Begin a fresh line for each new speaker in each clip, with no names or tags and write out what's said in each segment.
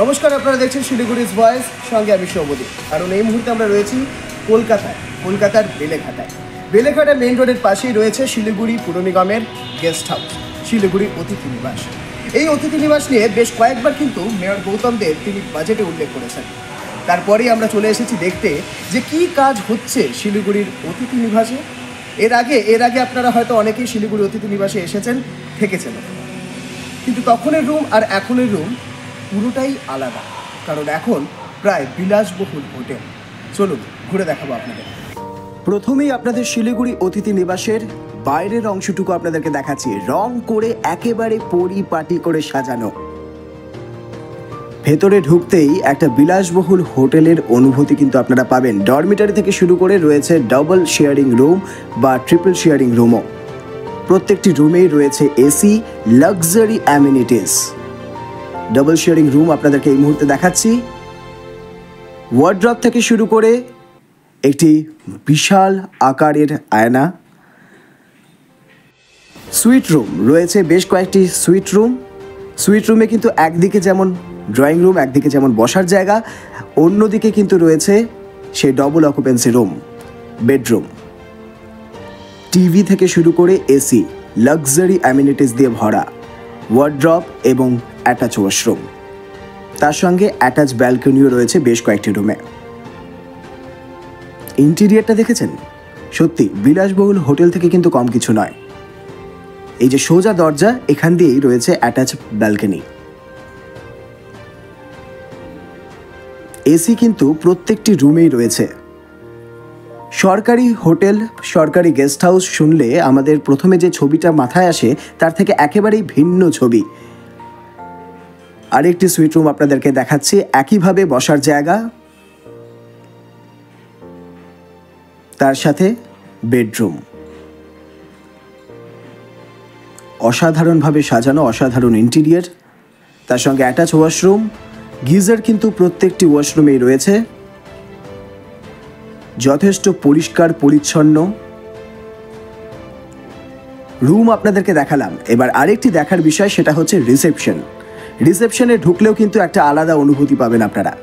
নমস্কার, আপনারা দেখছেন শিলিগুড়িজ ভয়েস, সঙ্গে আমি সৌমদীপ। কারণ এই মুহূর্তে আমরা রয়েছি কলকাতার বেলেঘাটা মেইন রোডের পাশেই রয়েছে শিলিগুড়ি পুর নিগমের গেস্ট হাউস, শিলিগুড়ি অতিথি নিবাস। এই অতিথি নিবাস নিয়ে বেশ কয়েকবার কিন্তু মেয়র গৌতম দেব তিনি বাজেটে উল্লেখ করেছেন। তারপরেই আমরা চলে এসেছি দেখতে যে কি কাজ হচ্ছে শিলিগুড়ির অতিথি নিবাসে। এর আগে আপনারা হয়তো অনেকেই শিলিগুড়ি অতিথি নিবাসে এসেছেন, থেকেছেন, কিন্তু তখনের রুম আর এখনের রুম পুরোটাই আলাদা। কারণ এখন প্রায় বিলাসবহুল হোটেল। চলুন ঘুরে দেখাবো আপনাদের। প্রথমেই আপনাদের শিলিগুড়ি অতিথি নিবাসের বাইরের অংশটুকু আপনাদেরকে দেখাচ্ছি, রং করে একেবারে পরিপাটি করে সাজানো। ভেতরে ঢুকতেই একটা বিলাসবহুল হোটেলের অনুভূতি কিন্তু আপনারা পাবেন। ডরমিটারি থেকে শুরু করে রয়েছে ডাবল শেয়ারিং রুম বা ট্রিপল শেয়ারিং রুমও। প্রত্যেকটি রুমেই রয়েছে AC, luxury amenities. Double sharing room আপনাদেরকে এই মুহূর্তে দেখাচ্ছি। ওয়ার্ড্রপ থেকে শুরু করে একটি বিশাল আকারের আয়না। সুইট রুম রয়েছে, বেশ কয়েকটি সুইট রুমে কিন্তু একদিকে যেমন ড্রয়িং রুম, একদিকে যেমন বসার জায়গা, অন্যদিকে কিন্তু রয়েছে সেই double occupancy room, bedroom. TV থেকে শুরু করে এসি, লাক্সারি অ্যামিনিটিস দিয়ে ভরা, ওয়ার্ড্রপ এবং অ্যাটাচ ওয়াশরুম। তার সঙ্গে অ্যাটাচ ব্যালকনিও রয়েছে বেশ কয়েকটি রুমে। ইন্টেরিয়রটা দেখেছেন? সত্যি বিলাসবহুল হোটেল থেকে কিন্তু কম কিছু নয়। এই যে সোজা দরজা, এখান দিয়েই রয়েছে অ্যাটাচ ব্যালকনি। এসি কিন্তু প্রত্যেকটি রুমেই রয়েছে। সরকারি হোটেল, সরকারি গেস্ট হাউস শুনলে আমাদের প্রথমে যে ছবিটা মাথায় আসে তার থেকে একেবারেই ভিন্ন ছবি। আরেকটি সুইট রুম আপনাদেরকে দেখাচ্ছি, একইভাবে বসার জায়গা, তার সাথে বেডরুম। অসাধারণভাবে সাজানো, অসাধারণ ইন্টেরিয়র, তার সঙ্গে অ্যাটাচ ওয়াশরুম। গিজার কিন্তু প্রত্যেকটি ওয়াশরুমেই রয়েছে, যথেষ্ট পরিষ্কার পরিচ্ছন্ন রুম আপনাদেরকে দেখালাম। এবার আরেকটি দেখার বিষয়, সেটা হচ্ছে রিসেপশনে ঢুকলেও কিন্তু একটা আলাদা অনুভূতি পাবেন আপনারা।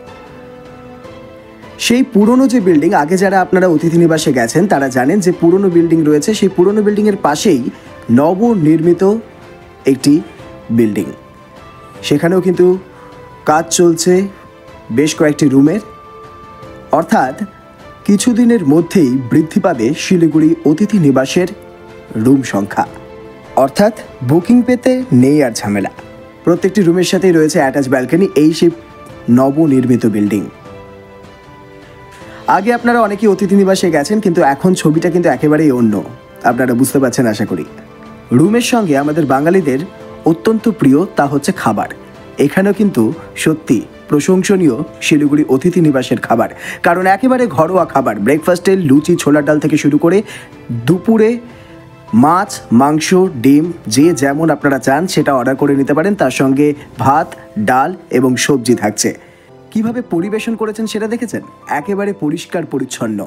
সেই পুরনো যে বিল্ডিং, আগে যারা আপনারা অতিথি নিবাসে গেছেন তারা জানেন যে পুরনো বিল্ডিং রয়েছে, সেই পুরনো বিল্ডিংয়ের পাশেই নবনির্মিত একটি বিল্ডিং। সেখানেও কিন্তু কাজ চলছে বেশ কয়েকটি রুমের। অর্থাৎ কিছুদিনের মধ্যেই বৃদ্ধি পাবে শিলিগুড়ি অতিথি নিবাসের রুম সংখ্যা। অর্থাৎ বুকিং পেতে নেই আর ঝামেলা। প্রত্যেকটি রুমের সাথেই রয়েছে অ্যাটাচ ব্যালকনি। এই সেই নবনির্মিত বিল্ডিং। আগে আপনারা অনেকেই অতিথি নিবাসে গেছেন, কিন্তু এখন ছবিটা কিন্তু একেবারেই অন্য। আপনারা বুঝতে পারছেন আশা করি। রুমের সঙ্গে আমাদের বাঙালিদের অত্যন্ত প্রিয় তা হচ্ছে খাবার। এখানেও কিন্তু সত্যি প্রশংসনীয় শিলিগুড়ি অতিথি নিবাসের খাবার। কারণ একেবারে ঘরোয়া খাবার। ব্রেকফাস্টে লুচি, ছোলার ডাল থেকে শুরু করে দুপুরে মাছ, মাংস, ডিম, যে যেমন আপনারা চান সেটা অর্ডার করে নিতে পারেন। তার সঙ্গে ভাত, ডাল এবং সবজি থাকছে। কিভাবে পরিবেশন করেছেন সেটা দেখেছেন? একেবারে পরিষ্কার পরিচ্ছন্ন।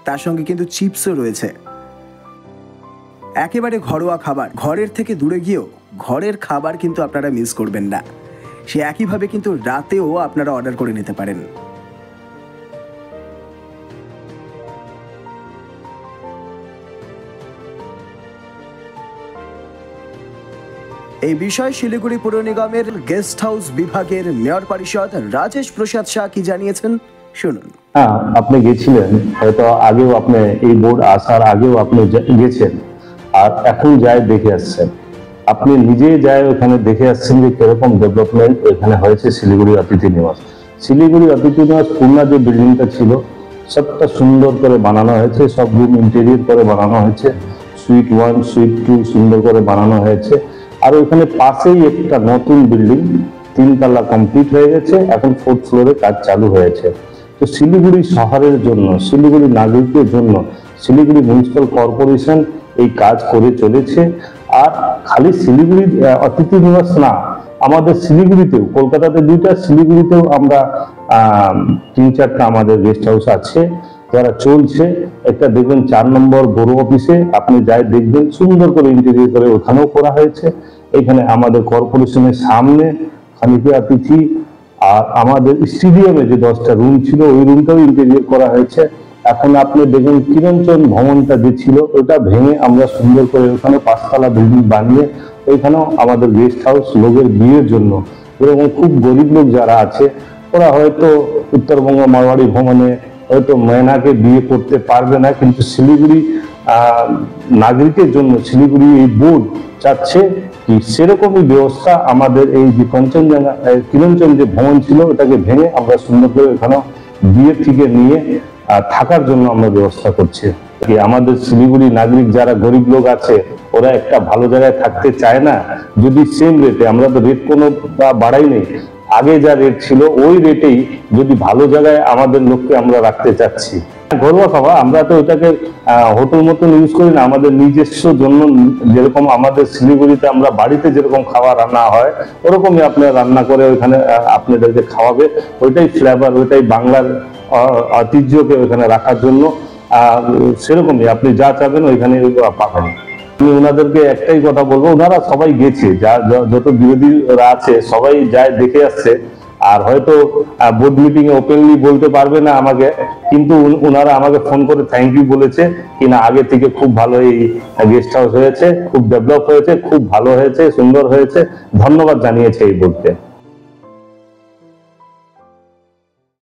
তার সঙ্গে কিন্তু চিপসও রয়েছে। একেবারে ঘরোয়া খাবার। ঘরের থেকে দূরে গিয়েও ঘরের খাবার কিন্তু আপনারা মিস করবেন না। সে একইভাবে কিন্তু রাতেও আপনারা অর্ডার করে নিতে পারেন। এই বিষয়ে শিলিগুড়ি পুর নিগমের গেস্ট হাউস বিভাগের মেয়র পরিষদ রাজেশ প্রসাদ শাহ কি জানিয়েছেন, শুনুন।
হ্যাঁ, আপনি গেছিলেন, হয়তো আগেও আপনি এই বোর্ড আসার আগেও আপনি গেছেন, আর এখন যাই দেখে আসছেন। আপনি নিজে যাই ওখানে দেখে আসছেন যে কিরকম ডেভেলপমেন্ট এখানে হয়েছে শিলিগুড়ি অতিথি নিবাস। শিলিগুড়ি অতিথি নিবাস পুরনো যে বিল্ডিংটা ছিল সবটা সুন্দর করে বানানো হয়েছে, সব রুম ইন্টেরিয়র করে বানানো হয়েছে, সুইট 1, সুইট 2 সুন্দর করে বানানো হয়েছে। আর ওইখানে পাশেই একটা নতুন বিল্ডিং 3 তলা কমপ্লিট হয়ে গেছে, এখন 4th ফ্লোরে কাজ চালু হয়েছে। তো শিলিগুড়ি শহরের জন্য, শিলিগুড়ি নাগরিকদের জন্য শিলিগুড়ি মিউনিসিপ্যাল কর্পোরেশন এই কাজ করে চলেছে। আর খালি শিলিগুড়ি অতিথি নিবাস না, আমাদের শিলিগুড়িতেও, কলকাতাতে 2টা, শিলিগুড়িতেও আমরা 3-4টা আমাদের গেস্ট হাউস আছে যারা চলছে। একটা দেখবেন 4 নম্বর বড় অফিসে, আপনি যাই দেখবেন সুন্দর করে ইন্টেরিয়র করে ওখানেও করা হয়েছে। এখানে আমাদের কর্পোরেশনের সামনে খানিকে অতিথি, আর আমাদের স্টেডিয়ামে যে 10টা রুম ছিল ওই রুমটাও ইন্টেরিয়র করা হয়েছে। এখন আপনি দেখুন কিরঞ্চন ভবনটা যে ছিল ওটা ভেঙে আমরা সুন্দর করে ওখানে 5তলা বিল্ডিং বানিয়ে ওইখানেও আমাদের গেস্ট হাউস লোকের বিয়ের জন্য, এরকম খুব গরিব লোক যারা আছে ওরা হয়তো উত্তরবঙ্গ মারওয়াড়ি ভ্রমণে হয়তো ময়নাকে বিয়ে করতে পারবে না, কিন্তু শিলিগুড়ি নাগরিকের জন্য শিলিগুড়ি এই বোর্ড চাচ্ছে কি সেরকমই ব্যবস্থা আমাদের এই যে কাঞ্চনজঙ্ঘা কিরঞ্চন যে ভবন ছিল ওটাকে ভেঙে আমরা সুন্দর করে এখানে বিয়ে থেকে নিয়ে থাকার জন্য আমরা ব্যবস্থা করছি। আমাদের শিলিগুড়ি নাগরিক যারা গরিব লোক আছে ওরা একটা ভালো জায়গায় থাকতে চায় না, যদি সেম রেটে, আমরা তো রেট কোনো বাড়াই নেই, আগে যা রেট ছিল ওই রেটেই যদি ভালো জায়গায় আমাদের লোককে আমরা রাখতে চাচ্ছি। ঘরোয়া খাবার আমরা তো ওটাকে হোটেল মতন ইউজ করি না, আমাদের নিজস্ব জন্য যেরকম আমাদের শিলিগুড়িতে আমরা বাড়িতে যেরকম খাবার রান্না হয় ওরকমই আপনার রান্না করে ওইখানে আপনাদেরকে খাওয়াবে, ওইটাই ফ্লেভার, ওইটাই বাংলার ঐতিহ্যকে ওইখানে রাখার জন্য সেরকমই আপনি যা চাবেন ওইখানে পাবেন। আমি ওনাদেরকে একটাই কথা বলবো, ওনারা সবাই গেছে, যত বিরোধীরা আছে সবাই যায় দেখে আসছে, আর হয়তো বোর্ড মিটিং এ ওপেনলি বলতে পারবে না আমাকে, কিন্তু ওনারা আমাকে ফোন করে থ্যাংক ইউ বলেছে কিনা আগে থেকে খুব ভালো এই গেস্ট হাউস হয়েছে, খুব ডেভেলপ হয়েছে, খুব ভালো হয়েছে, সুন্দর হয়েছে, ধন্যবাদ জানিয়েছে এই বোর্ডকে।